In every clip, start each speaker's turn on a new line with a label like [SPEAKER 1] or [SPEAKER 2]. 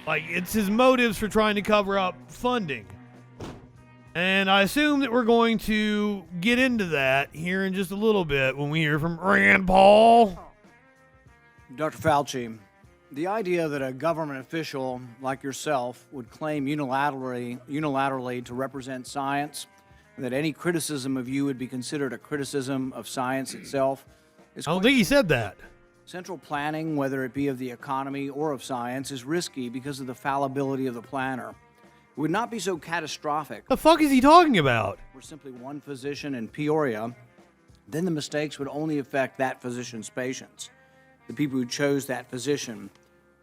[SPEAKER 1] Like, it's his motives for trying to cover up funding. And I assume that we're going to get into that here in just a little bit when we hear from Rand Paul.
[SPEAKER 2] Dr. Fauci, the idea that a government official like yourself would claim unilaterally to represent science, and that any criticism of you would be considered a criticism of science itself, is
[SPEAKER 1] I don't think he said that.
[SPEAKER 2] Central planning, whether it be of the economy or of science, is risky because of the fallibility of the planner. It would not be so catastrophic.
[SPEAKER 1] The fuck is he talking about?
[SPEAKER 2] We're simply one physician in Peoria, then the mistakes would only affect that physician's patients, the people who chose that physician.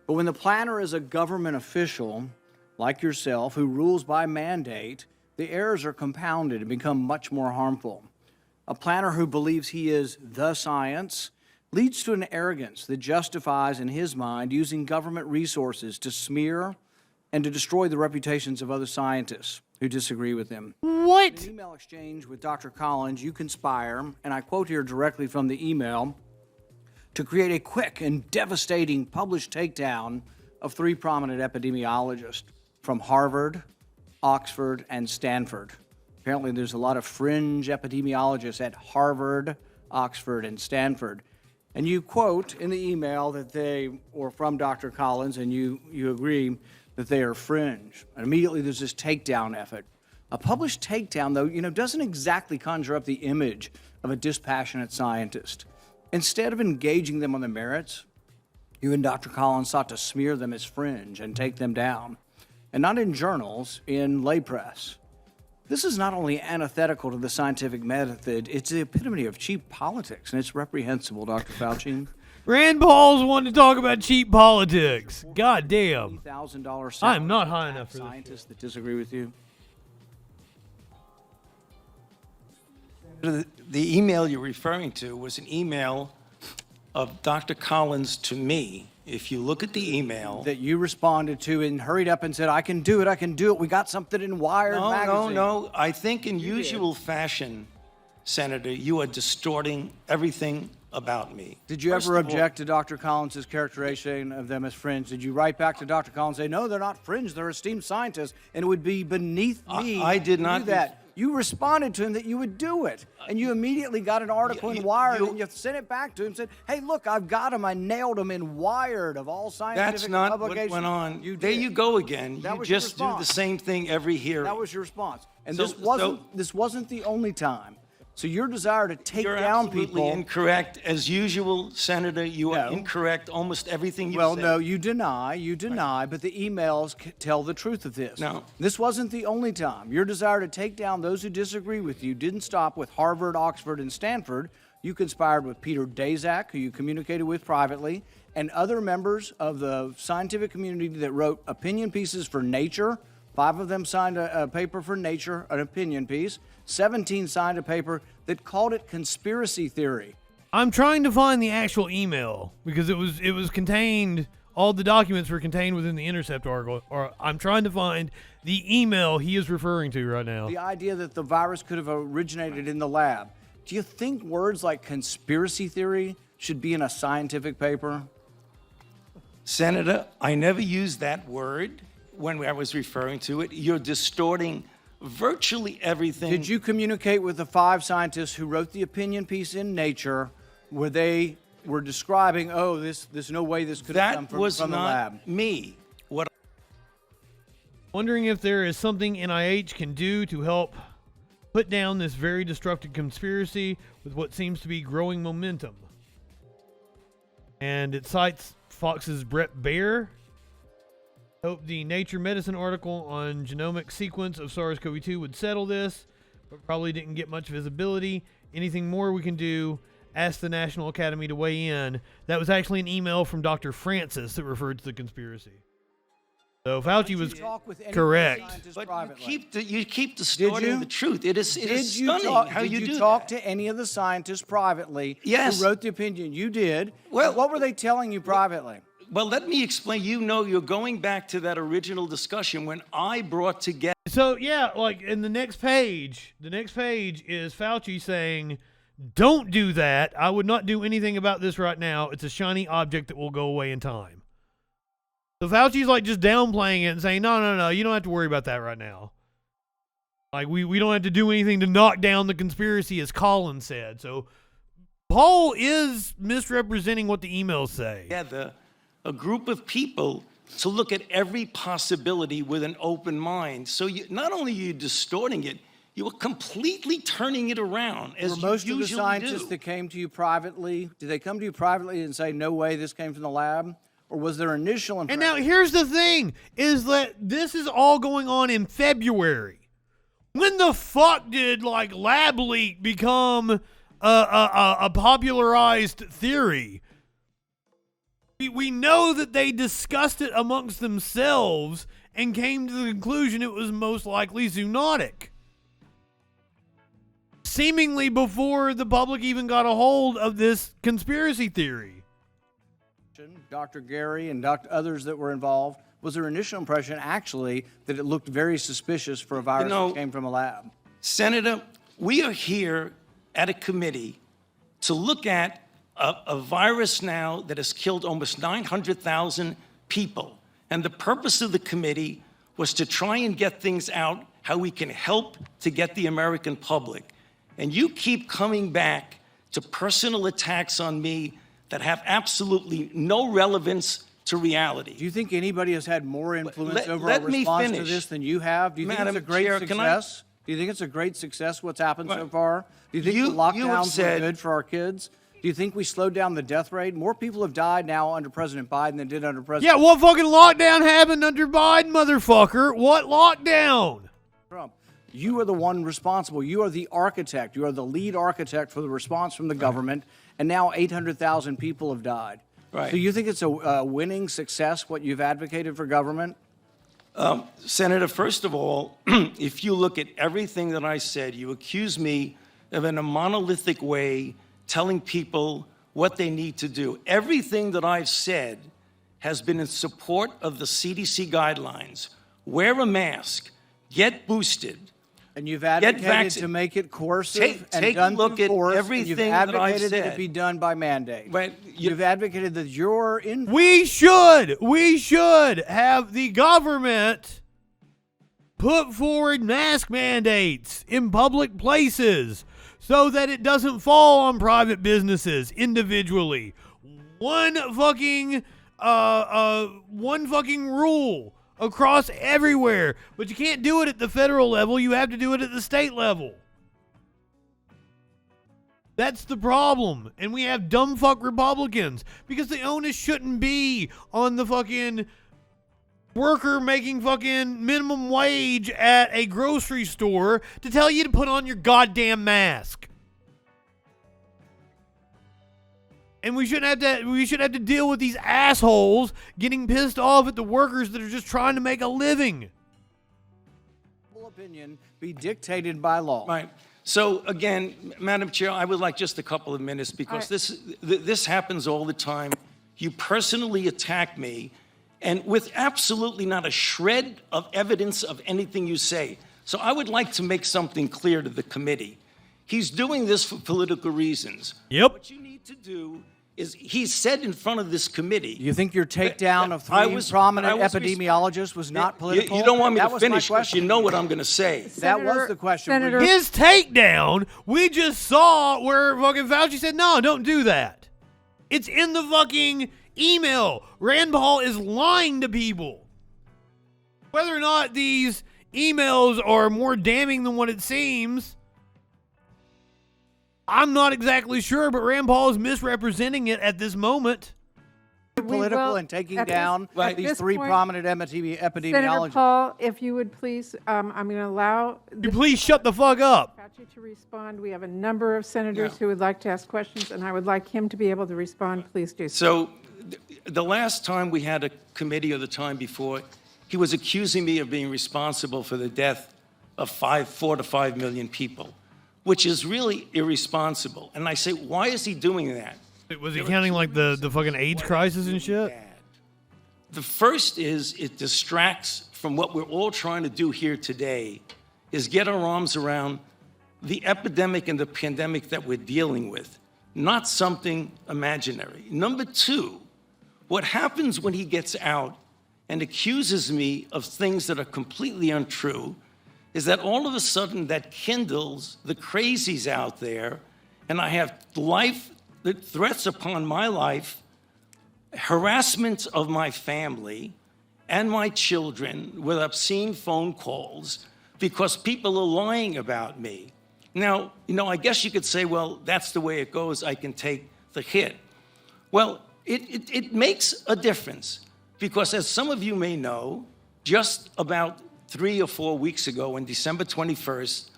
[SPEAKER 2] But when the planner is a government official, like yourself, who rules by mandate, the errors are compounded and become much more harmful. A planner who believes he is the science leads to an arrogance that justifies, in his mind, using government resources to smear and to destroy the reputations of other scientists who disagree with him.
[SPEAKER 1] What?
[SPEAKER 2] In an email exchange with Dr. Collins, you conspire, and I quote here directly from the email, to create a quick and devastating published takedown of 3 prominent epidemiologists from Harvard, Oxford, and Stanford. Apparently there's a lot of fringe epidemiologists at Harvard, Oxford, and Stanford. And you quote in the email that they, or from Dr. Collins, and you agree that they are fringe. And immediately there's this takedown effort. A published takedown, though, doesn't exactly conjure up the image of a dispassionate scientist. Instead of engaging them on the merits, you and Dr. Collins sought to smear them as fringe and take them down. And not in journals, in lay press. This is not only antithetical to the scientific method, it's the epitome of cheap politics, and it's reprehensible, Dr. Fauci.
[SPEAKER 1] Rand Paul's wanting to talk about cheap politics. God damn.
[SPEAKER 2] $50,000
[SPEAKER 1] I'm not high enough for this.
[SPEAKER 2] Scientists that disagree with you.
[SPEAKER 3] The email you're referring to was an email of Dr. Collins to me. If you look at the email...
[SPEAKER 2] That you responded to and hurried up and said, I can do it. We got something in Wired magazine.
[SPEAKER 3] No. I think in usual fashion, Senator, you are distorting everything about me.
[SPEAKER 2] Did you ever object to Dr. Collins' characterization of them as fringe? Did you write back to Dr. Collins and say, no, they're not fringe, they're esteemed scientists, and it would be beneath me
[SPEAKER 3] I did not
[SPEAKER 2] to do that? You responded to him that you would do it, and you immediately got an article in Wired, and you sent it back to him and said, hey, look, I've got him. I nailed him in Wired of all scientific
[SPEAKER 3] That's not
[SPEAKER 2] publications.
[SPEAKER 3] what went on.
[SPEAKER 2] You
[SPEAKER 3] there
[SPEAKER 2] did.
[SPEAKER 3] you go again.
[SPEAKER 2] That
[SPEAKER 3] You
[SPEAKER 2] was your
[SPEAKER 3] just do the
[SPEAKER 2] response.
[SPEAKER 3] same thing every hearing.
[SPEAKER 2] That was your response. And
[SPEAKER 3] So-
[SPEAKER 2] this wasn't the only time. So your desire to take
[SPEAKER 3] You're
[SPEAKER 2] down
[SPEAKER 3] absolutely
[SPEAKER 2] people...
[SPEAKER 3] incorrect. As usual, Senator, you are
[SPEAKER 2] No.
[SPEAKER 3] incorrect almost everything you
[SPEAKER 2] Well,
[SPEAKER 3] said.
[SPEAKER 2] no, you deny, but the emails tell the truth of this.
[SPEAKER 3] No.
[SPEAKER 2] This wasn't the only time. Your desire to take down those who disagree with you didn't stop with Harvard, Oxford, and Stanford. You conspired with Peter Daszak, who you communicated with privately, and other members of the scientific community that wrote opinion pieces for Nature. 5 of them signed a paper for Nature, an opinion piece. 17 signed a paper that called it conspiracy theory.
[SPEAKER 1] I'm trying to find the actual email because it was contained. All the documents were contained within the Intercept article. Or I'm trying to find the email he is referring to right now.
[SPEAKER 2] The idea that the virus could have originated in the lab. Do you think words like conspiracy theory should be in a scientific paper?
[SPEAKER 3] Senator, I never used that word when I was referring to it. You're distorting virtually everything.
[SPEAKER 2] Did you communicate with the 5 scientists who wrote the opinion piece in Nature where they were describing, there's no way this could have come
[SPEAKER 3] That was
[SPEAKER 2] from the lab?
[SPEAKER 3] not me. What?
[SPEAKER 1] Wondering if there is something NIH can do to help put down this very destructive conspiracy with what seems to be growing momentum. And it cites Fox's Brett Baer. Hope the Nature Medicine article on genomic sequence of SARS-CoV-2 would settle this, but probably didn't get much visibility. Anything more we can do? Ask the National Academy to weigh in. That was actually an email from Dr. Francis that referred to the conspiracy. So Fauci was correct.
[SPEAKER 3] But you keep distorting the truth. It is stunning how you do
[SPEAKER 2] Did you
[SPEAKER 3] that.
[SPEAKER 2] talk to any of the scientists privately
[SPEAKER 3] Yes.
[SPEAKER 2] who wrote the opinion? You did.
[SPEAKER 3] Well-
[SPEAKER 2] what were they telling you privately?
[SPEAKER 3] Well, let me explain. You're going back to that original discussion when I brought together.
[SPEAKER 1] So yeah, like in the next page is Fauci saying, don't do that. I would not do anything about this right now. It's a shiny object that will go away in time. So Fauci's like just downplaying it and saying, no, you don't have to worry about that right now. Like, we don't have to do anything to knock down the conspiracy, as Colin said. So Paul is misrepresenting what the emails say.
[SPEAKER 3] Together, a group of people to look at every possibility with an open mind. So not only are you distorting it, you are completely turning it around, as
[SPEAKER 2] Were most
[SPEAKER 3] you
[SPEAKER 2] of the
[SPEAKER 3] usually
[SPEAKER 2] scientists
[SPEAKER 3] do.
[SPEAKER 2] that came to you privately, did they come to you privately and say, no way this came from the lab? Or was their initial impression?
[SPEAKER 1] And now here's the thing, is that this is all going on in February. When the fuck did, like, lab leak become a popularized theory? We know that they discussed it amongst themselves and came to the conclusion it was most likely zoonotic. Seemingly before the public even got a hold of this conspiracy theory.
[SPEAKER 2] Dr. Gary and others that were involved, was their initial impression actually that it looked very suspicious for a virus that came from a lab?
[SPEAKER 3] Senator, we are here at a committee to look at a virus now that has killed almost 900,000 people. And the purpose of the committee was to try and get things out, how we can help to get the American public. And you keep coming back to personal attacks on me that have absolutely no relevance to reality.
[SPEAKER 2] Do you think anybody has had more influence over our
[SPEAKER 3] let me
[SPEAKER 2] response to
[SPEAKER 3] finish.
[SPEAKER 2] this than you have? Do you think
[SPEAKER 3] Madam
[SPEAKER 2] it's a great
[SPEAKER 3] Chair, can I-
[SPEAKER 2] success? Do you think it's a great success what's happened so
[SPEAKER 3] Right.
[SPEAKER 2] far? Do you think
[SPEAKER 3] You-
[SPEAKER 2] the
[SPEAKER 3] you have
[SPEAKER 2] lockdowns were
[SPEAKER 3] said-
[SPEAKER 2] good for our kids? Do you think we slowed down the death rate? More people have died now under President Biden than did under President
[SPEAKER 1] Yeah, what fucking lockdown happened under Biden, motherfucker? What lockdown?
[SPEAKER 2] Trump. You are the one responsible. You are the architect. You are the lead architect for the response from the government, and now 800,000 people have died.
[SPEAKER 3] Right.
[SPEAKER 2] So you think it's a winning success, what you've advocated for government?
[SPEAKER 3] Senator, first of all, if you look at everything that I said, you accuse me of in a monolithic way telling people what they need to do. Everything that I've said has been in support of the CDC guidelines. Wear a mask, get boosted.
[SPEAKER 2] And you've advocated
[SPEAKER 3] vaccinated.
[SPEAKER 2] to make it coercive and
[SPEAKER 3] Take a
[SPEAKER 2] done
[SPEAKER 3] look
[SPEAKER 2] through
[SPEAKER 3] at
[SPEAKER 2] force, and
[SPEAKER 3] everything
[SPEAKER 2] you've
[SPEAKER 3] that I've
[SPEAKER 2] advocated that
[SPEAKER 3] said.
[SPEAKER 2] it be done by mandate.
[SPEAKER 3] Right,
[SPEAKER 2] You've advocated that your
[SPEAKER 1] We should have the government put forward mask mandates in public places so that it doesn't fall on private businesses individually. One fucking rule across everywhere. But you can't do it at the federal level. You have to do it at the state level. That's the problem. And we have dumb fuck Republicans because the onus shouldn't be on the fucking worker making fucking minimum wage at a grocery store to tell you to put on your goddamn mask. And we should have to deal with these assholes getting pissed off at the workers that are just trying to make a living.
[SPEAKER 2] opinion be dictated by law.
[SPEAKER 3] Right. So again, Madam Chair, I would like just a couple of minutes because this happens all the time. You personally attack me, and with absolutely not a shred of evidence of anything you say. So I would like to make something clear to the committee. He's doing this for political reasons.
[SPEAKER 1] Yep.
[SPEAKER 3] What you need to do is, he said in front of this committee.
[SPEAKER 2] You think your takedown of
[SPEAKER 3] I
[SPEAKER 2] three
[SPEAKER 3] was-
[SPEAKER 2] prominent
[SPEAKER 3] I was
[SPEAKER 2] epidemiologists was not political?
[SPEAKER 3] You don't want me
[SPEAKER 2] That
[SPEAKER 3] to
[SPEAKER 2] was my
[SPEAKER 3] finish because
[SPEAKER 2] question.
[SPEAKER 3] you know what I'm going to say.
[SPEAKER 2] That was the question.
[SPEAKER 4] Senator-
[SPEAKER 1] His takedown, we just saw where fucking Fauci said, no, don't do that. It's in the fucking email. Rand Paul is lying to people. Whether or not these emails are more damning than what it seems, I'm not exactly sure, but Rand Paul is misrepresenting it at this moment.
[SPEAKER 2] Political and taking down these three prominent
[SPEAKER 4] Senator
[SPEAKER 2] epidemiologists.
[SPEAKER 4] Paul, if you would please, I'm going to allow
[SPEAKER 1] You please shut the fuck up.
[SPEAKER 4] Fauci to respond. We have a number of senators who would like to ask questions, and I would like him to be able to respond. Please do so.
[SPEAKER 3] So the last time we had a committee, or the time before, he was accusing me of being responsible for the death of 4 to 5 million people, which is really irresponsible. And I say, why is he doing that?
[SPEAKER 1] Was he counting like the fucking AIDS crisis and shit?
[SPEAKER 3] The first is it distracts from what we're all trying to do here today, is get our arms around the epidemic and the pandemic that we're dealing with, not something imaginary. Number two, what happens when he gets out and accuses me of things that are completely untrue, is that all of a sudden that kindles the crazies out there, and I have threats upon my life, harassment of my family and my children with obscene phone calls because people are lying about me. Now, I guess you could say, well, that's the way it goes. I can take the hit. Well, it makes a difference because, as some of you may know, just about 3 or 4 weeks ago, on December 21st,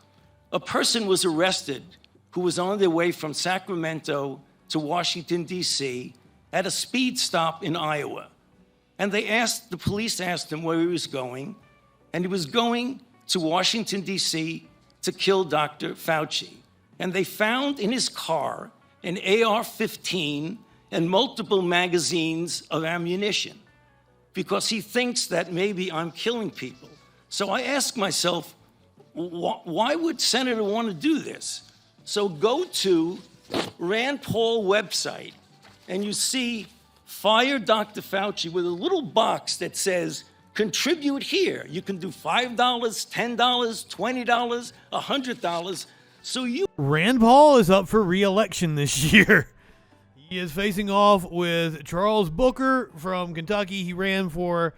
[SPEAKER 3] a person was arrested who was on their way from Sacramento to Washington, D.C., at a speed stop in Iowa. And the police asked him where he was going, and he was going to Washington, D.C. to kill Dr. Fauci. And they found in his car an AR-15 and multiple magazines of ammunition because he thinks that maybe I'm killing people. So I ask myself, why would Senator want to do this? So go to Rand Paul website, and you see Fire Dr. Fauci with a little box that says, contribute here. You can do $5, $10, $20, $100. So
[SPEAKER 1] Rand Paul is up for re-election this year. He is facing off with Charles Booker from Kentucky. He ran for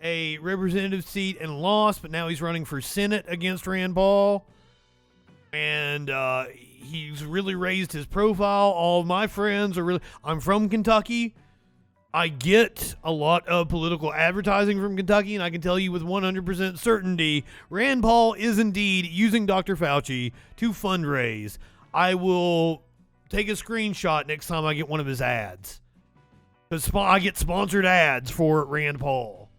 [SPEAKER 1] a representative seat and lost, but now he's running for Senate against Rand Paul. And he's really raised his profile. All of my friends are really... I'm from Kentucky. I get a lot of political advertising from Kentucky, and I can tell you with 100% certainty, Rand Paul is indeed using Dr. Fauci to fundraise. I will take a screenshot next time I get one of his ads. Because I get sponsored ads for Rand Paul.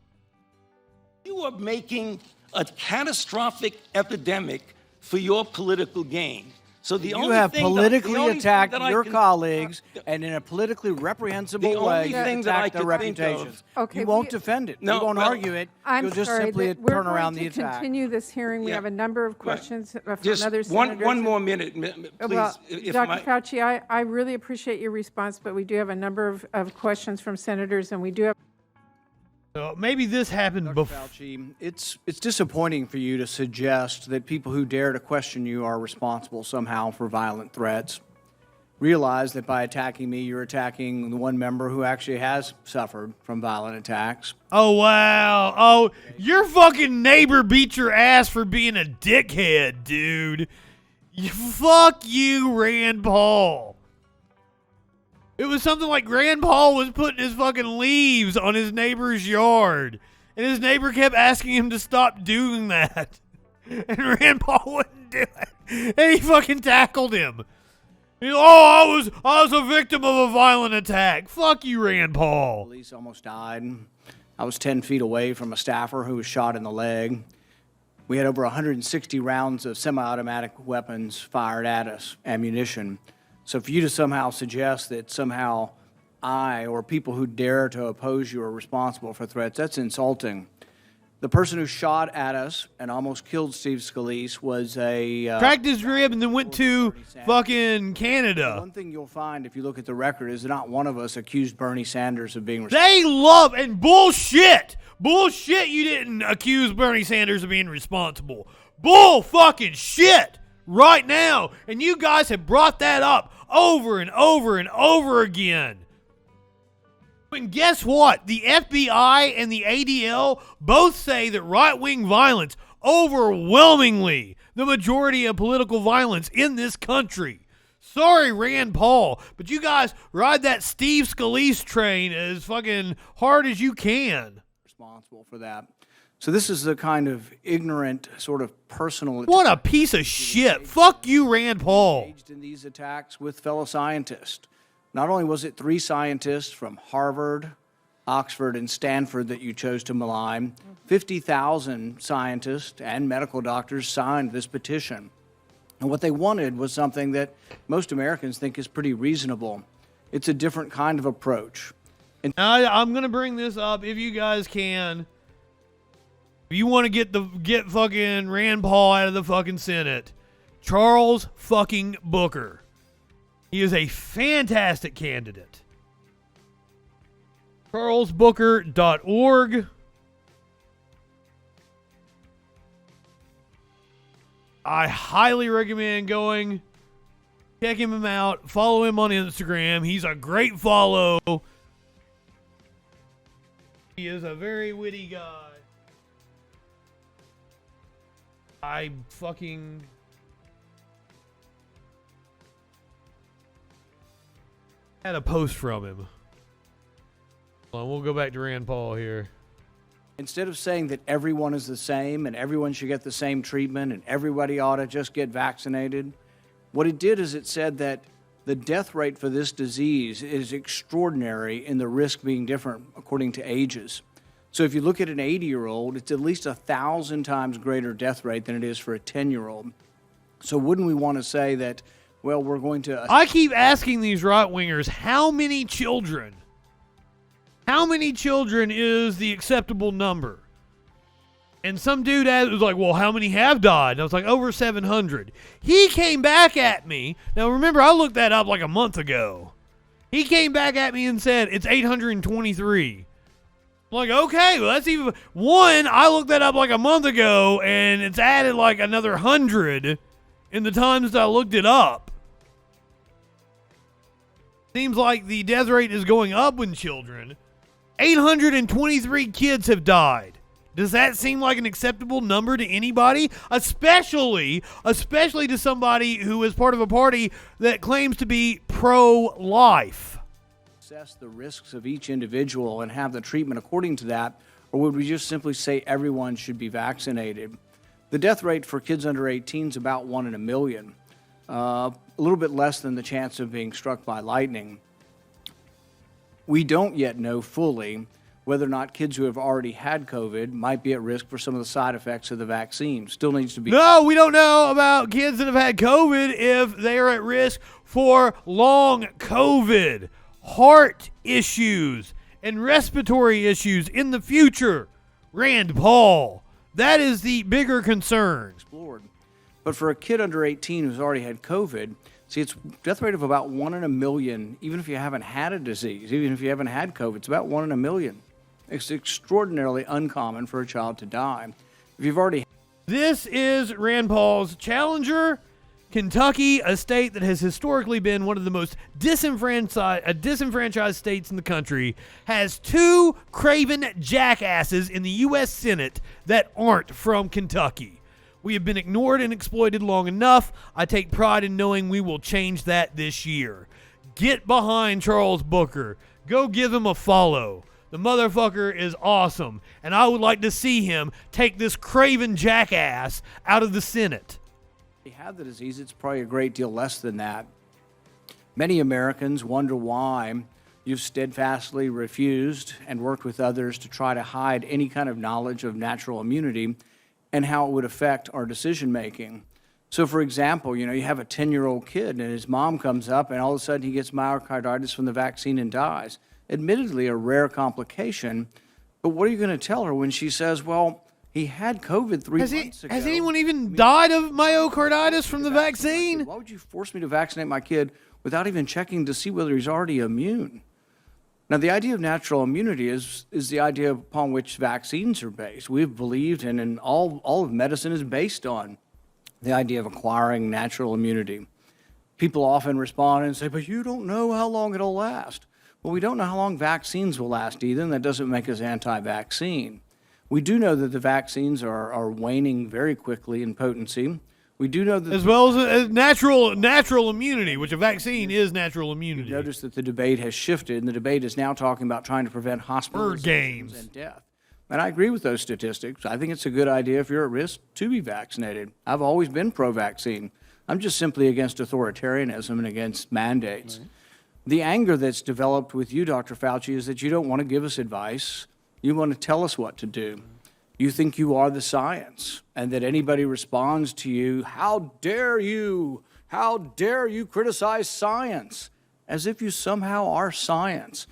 [SPEAKER 3] You are making a catastrophic epidemic for your political gain. So
[SPEAKER 2] you have politically attacked your colleagues and in a politically reprehensible way attacked their reputations.
[SPEAKER 4] Okay,
[SPEAKER 2] you won't defend it. You won't argue it. You'll just simply turn around the attack.
[SPEAKER 4] We're going to continue this hearing. We have a number of questions from
[SPEAKER 3] just
[SPEAKER 4] other senators.
[SPEAKER 3] One more minute, please.
[SPEAKER 4] Well, Dr. Fauci, I really appreciate your response, but we do have a number of questions from senators, and we do have...
[SPEAKER 1] So maybe this happened before.
[SPEAKER 2] Fauci, it's disappointing for you to suggest that people who dare to question you are responsible somehow for violent threats. Realize that by attacking me, you're attacking the one member who actually has suffered from violent attacks.
[SPEAKER 1] Oh, wow. Oh, your fucking neighbor beat your ass for being a dickhead, dude. Fuck you, Rand Paul. It was something like Rand Paul was putting his fucking leaves on his neighbor's yard. And his neighbor kept asking him to stop doing that. And Rand Paul wouldn't do it. And he fucking tackled him. I was a victim of a violent attack. Fuck you, Rand Paul.
[SPEAKER 2] Police almost died. I was 10 feet away from a staffer who was shot in the leg. We had over 160 rounds of semi-automatic weapons fired at us, ammunition. So for you to somehow suggest that somehow I or people who dare to oppose you are responsible for threats, that's insulting. The person who shot at us and almost killed Steve Scalise was a...
[SPEAKER 1] cracked his rib and then went to fucking Canada.
[SPEAKER 2] One thing you'll find if you look at the record is that not one of us accused Bernie Sanders of being responsible.
[SPEAKER 1] They love... And bullshit! Bullshit you didn't accuse Bernie Sanders of being responsible. Bull fucking shit! Right now. And you guys have brought that up over and over and over again. And guess what? The FBI and the ADL both say that right-wing violence, overwhelmingly the majority of political violence in this country. Sorry, Rand Paul, but you guys ride that Steve Scalise train as fucking hard as you can.
[SPEAKER 2] Responsible for that. So this is the kind of ignorant, sort of personal...
[SPEAKER 1] What a piece of shit. Fuck you, Rand Paul.
[SPEAKER 2] Engaged in these attacks with fellow scientists. Not only was it 3 scientists from Harvard, Oxford, and Stanford that you chose to malign, 50,000 scientists and medical doctors signed this petition. And what they wanted was something that most Americans think is pretty reasonable. It's a different kind of approach. And
[SPEAKER 1] I'm going to bring this up if you guys can. If you want to get fucking Rand Paul out of the fucking Senate, Charles fucking Booker. He is a fantastic candidate. CharlesBooker.org. I highly recommend going, check him out, follow him on Instagram. He's a great follow. He is a very witty guy. I fucking... had a post from him. Hold on, we'll go back to Rand Paul here.
[SPEAKER 2] Instead of saying that everyone is the same and everyone should get the same treatment and everybody ought to just get vaccinated, what it did is it said that the death rate for this disease is extraordinary in the risk being different according to ages. So if you look at an 80-year-old, it's at least 1,000 times greater death rate than it is for a 10-year-old. So wouldn't we want to say that, well, we're going to...
[SPEAKER 1] I keep asking these right-wingers, how many children? How many children is the acceptable number? And some dude was like, well, how many have died? And I was like, over 700. He came back at me. Now, remember, I looked that up like a month ago. He came back at me and said, it's 823. I'm like, okay, well, that's even... One, I looked that up like a month ago, and it's added like another 100 in the times that I looked it up. Seems like the death rate is going up with children. 823 kids have died. Does that seem like an acceptable number to anybody? Especially to somebody who is part of a party that claims to be pro-life.
[SPEAKER 2] Assess the risks of each individual and have the treatment according to that, or would we just simply say everyone should be vaccinated? The death rate for kids under 18 is about 1 in a million, a little bit less than the chance of being struck by lightning. We don't yet know fully whether or not kids who have already had COVID might be at risk for some of the side effects of the vaccine. Still needs to be...
[SPEAKER 1] No, we don't know about kids that have had COVID if they are at risk for long COVID, heart issues, and respiratory issues in the future. Rand Paul. That is the bigger concern.
[SPEAKER 2] Explored. But for a kid under 18 who's already had COVID, see, it's death rate of about 1 in a million, even if you haven't had a disease, even if you haven't had COVID, it's about 1 in a million. It's extraordinarily uncommon for a child to die. If you've already...
[SPEAKER 1] This is Rand Paul's challenger. Kentucky, a state that has historically been one of the most disenfranchised states in the country, has 2 craven jackasses in the U.S. Senate that aren't from Kentucky. We have been ignored and exploited long enough. I take pride in knowing we will change that this year. Get behind Charles Booker. Go give him a follow. The motherfucker is awesome, and I would like to see him take this craven jackass out of the Senate.
[SPEAKER 2] If you have the disease, it's probably a great deal less than that. Many Americans wonder why you've steadfastly refused and worked with others to try to hide any kind of knowledge of natural immunity and how it would affect our decision-making. So, for example, you have a 10-year-old kid, and his mom comes up, and all of a sudden he gets myocarditis from the vaccine and dies. Admittedly, a rare complication, but what are you going to tell her when she says, well, he had COVID 3 months ago?
[SPEAKER 1] Has anyone even died of myocarditis from the vaccine?
[SPEAKER 2] Why would you force me to vaccinate my kid without even checking to see whether he's already immune? Now, the idea of natural immunity is the idea upon which vaccines are based. We've believed, and all of medicine is based on the idea of acquiring natural immunity. People often respond and say, but you don't know how long it'll last. Well, we don't know how long vaccines will last either, and that doesn't make us anti-vaccine. We do know that the vaccines are waning very quickly in potency. We do know that...
[SPEAKER 1] As well as natural immunity, which a vaccine is natural immunity.
[SPEAKER 2] Notice that the debate has shifted, and the debate is now talking about trying to prevent hospitalizations and death. And I agree with those statistics. I think it's a good idea if you're at risk to be vaccinated. I've always been pro-vaccine. I'm just simply against authoritarianism and against mandates. Right. The anger that's developed with you, Dr. Fauci, is that you don't want to give us advice. You want to tell us what to do. You think you are the science, and that anybody responds to you, how dare you? How dare you criticize science? As if you somehow are science.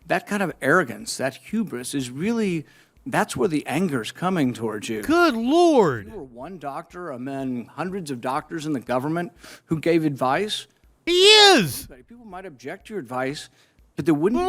[SPEAKER 2] That kind of arrogance, that hubris is really, that's where the anger's coming towards you.
[SPEAKER 1] Good Lord.
[SPEAKER 2] You were one doctor among hundreds of doctors in the government who gave advice.
[SPEAKER 1] He is.
[SPEAKER 2] People might object to your advice, but there wouldn't...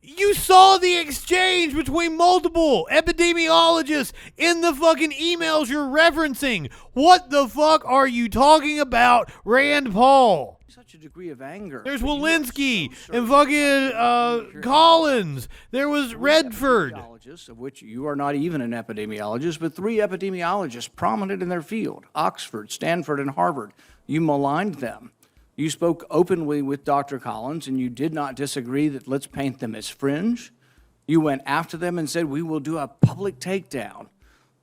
[SPEAKER 1] You saw the exchange between multiple epidemiologists in the fucking emails you're referencing. What the fuck are you talking about, Rand Paul?
[SPEAKER 2] Such a degree of anger.
[SPEAKER 1] There's Walensky and fucking Collins. There was Redford.
[SPEAKER 2] Epidemiologists, of which you are not even an epidemiologist, but 3 epidemiologists prominent in their field, Oxford, Stanford, and Harvard. You maligned them. You spoke openly with Dr. Collins, and you did not disagree that let's paint them as fringe. You went after them and said, we will do a public takedown,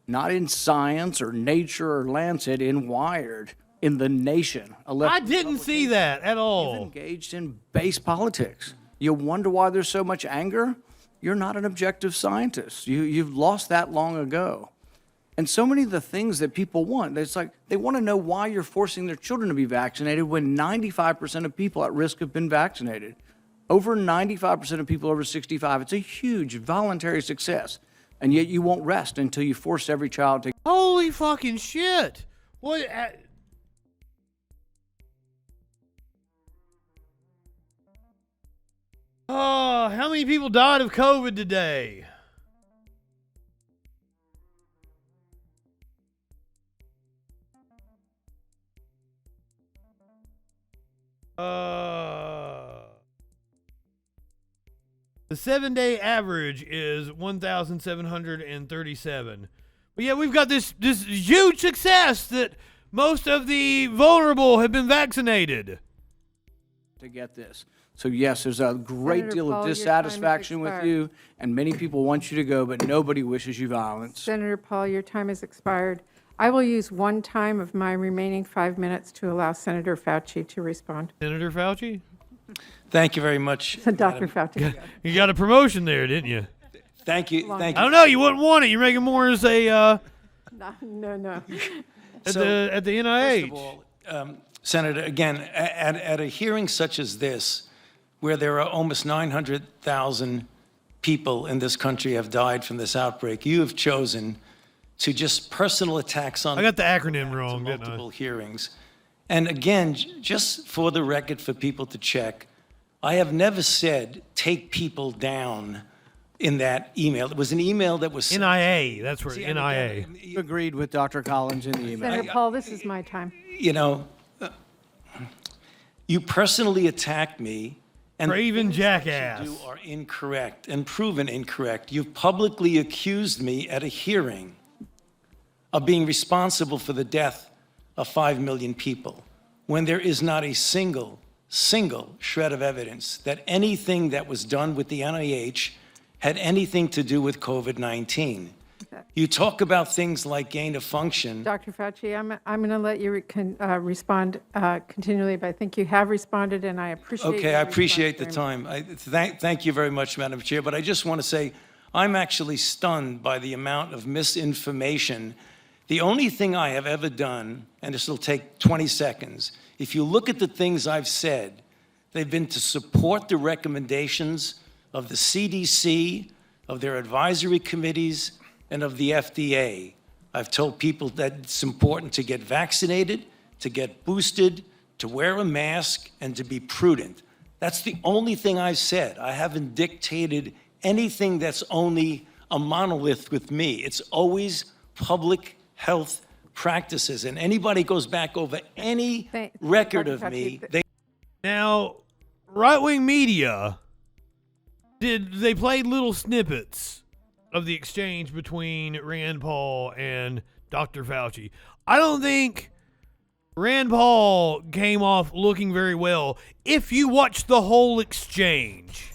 [SPEAKER 2] not in Science or Nature or Lancet, in Wired, in The Nation.
[SPEAKER 1] I didn't see that at all.
[SPEAKER 2] You've engaged in base politics. You wonder why there's so much anger? You're not an objective scientist. You've lost that long ago. And so many of the things that people want, it's like they want to know why you're forcing their children to be vaccinated when 95% of people at risk have been vaccinated. Over 95% of people over 65. It's a huge voluntary success. And yet you won't rest until you force every child to.
[SPEAKER 1] Holy fucking shit. What? Oh, how many people died of COVID today? The 7-day average is 1,737. But yeah, we've got this huge success that most of the vulnerable have been vaccinated.
[SPEAKER 2] To get this. So yes, there's a great
[SPEAKER 4] Senator
[SPEAKER 2] deal
[SPEAKER 4] Paul,
[SPEAKER 2] of
[SPEAKER 4] your
[SPEAKER 2] dissatisfaction
[SPEAKER 4] time has
[SPEAKER 2] with you, and many people want you to go, but nobody wishes you violence.
[SPEAKER 4] Senator Paul, your time has expired. I will use one time of my remaining 5 minutes to allow Senator Fauci to respond.
[SPEAKER 1] Senator Fauci?
[SPEAKER 3] Thank you very much.
[SPEAKER 4] Dr. Fauci.
[SPEAKER 1] You got a promotion there, didn't you?
[SPEAKER 3] Thank you. Thank
[SPEAKER 1] I
[SPEAKER 3] you.
[SPEAKER 1] don't know. You wouldn't want it. You're making more as a
[SPEAKER 4] No.
[SPEAKER 1] at
[SPEAKER 3] So,
[SPEAKER 1] the NIH.
[SPEAKER 3] First of all, Senator, again, at a hearing such as this, where there are almost 900,000 people in this country have died from this outbreak, you have chosen to just personal attacks on.
[SPEAKER 1] I got the acronym wrong, didn't I?
[SPEAKER 3] Multiple hearings. And again, just for the record, for people to check, I have never said take people down in that email. It was an email that was
[SPEAKER 1] NIA. That's where
[SPEAKER 3] See, and
[SPEAKER 1] NIA.
[SPEAKER 3] again,
[SPEAKER 2] You agreed with Dr. Collins in the email.
[SPEAKER 4] Senator Paul, this is my time.
[SPEAKER 3] you know, you personally attacked me, and
[SPEAKER 1] Craven
[SPEAKER 3] the things that
[SPEAKER 1] jackass.
[SPEAKER 3] you do are incorrect and proven incorrect. You've publicly accused me at a hearing of being responsible for the death of 5 million people, when there is not a single shred of evidence that anything that was done with the NIH had anything to do with COVID-19. You talk about things like gain of function.
[SPEAKER 4] Dr. Fauci, I'm going to let you respond continually, but I think you have responded, and I appreciate
[SPEAKER 3] Okay,
[SPEAKER 4] your
[SPEAKER 3] I appreciate the
[SPEAKER 4] response very
[SPEAKER 3] time. Thank you very much, Madam Chair, but I just want to say I'm actually stunned by the amount of misinformation. The only thing I have ever done, and this will take 20 seconds, if you look at the things I've said, they've been to support the recommendations of the CDC, of their advisory committees, and of the FDA. I've told people that it's important to get vaccinated, to get boosted, to wear a mask, and to be prudent. That's the only thing I've said. I haven't dictated anything that's only a monolith with me. It's always public health practices. And anybody goes back over any record
[SPEAKER 4] Dr.
[SPEAKER 3] of me,
[SPEAKER 4] Fauci,
[SPEAKER 3] they
[SPEAKER 1] Now, right-wing media they played little snippets of the exchange between Rand Paul and Dr. Fauci. I don't think Rand Paul came off looking very well if you watch the whole exchange.